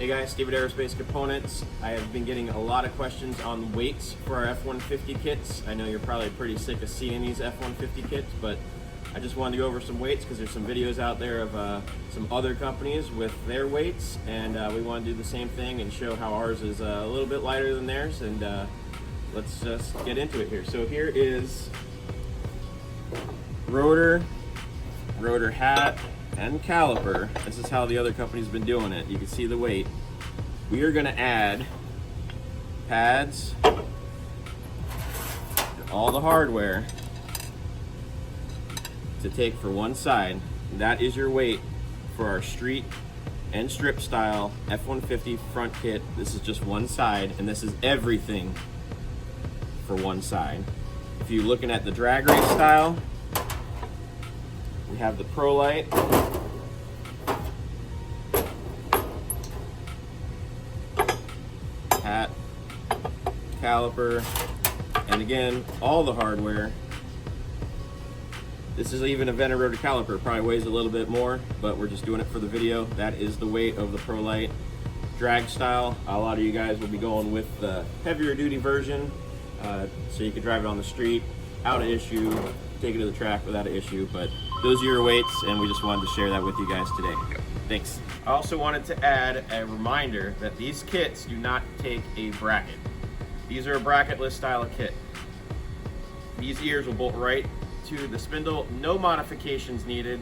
Hey guys, Steve at Aerospace Components. I have been getting a lot of questions on weights for our F-150 kits. I know you're probably pretty sick of seeing these F-150 kits, but I just wanted to go over some weights because there's some videos out there of some other companies with their weights, and we want to do the same thing and show how ours is a little bit lighter than theirs, and let's just get into it here. So here is rotor hat, and caliper. This is how the other company's been doing it. You can see the weight. We are going to add pads and all the hardware to take for one side. That is your weight for our street and strip style F-150 front kit. This is just one side, and this is everything for one side. If you're looking at the drag race style, we have the Pro Light, hat, caliper, and again, all the hardware. This is even a Vena rotor caliper. Probably weighs a little bit more, but we're just doing it for the video. That is the weight of the Pro Light. Drag style, a lot of you guys will be going with the heavier duty version, so you can drive it on the street, out of issue, take it to the track without an issue, but those are your weights, and we just wanted to share that with you guys today. Thanks. I also wanted to add a reminder that these kits do not take a bracket. These are a bracketless style of kit. These ears will bolt right to the spindle, no modifications needed.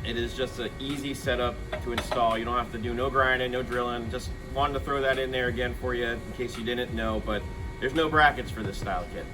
It is just an easy setup to install. You don't have to do no grinding, no drilling. Just wanted to throw that in there again for you in case you didn't know, but there's no brackets for this style kit.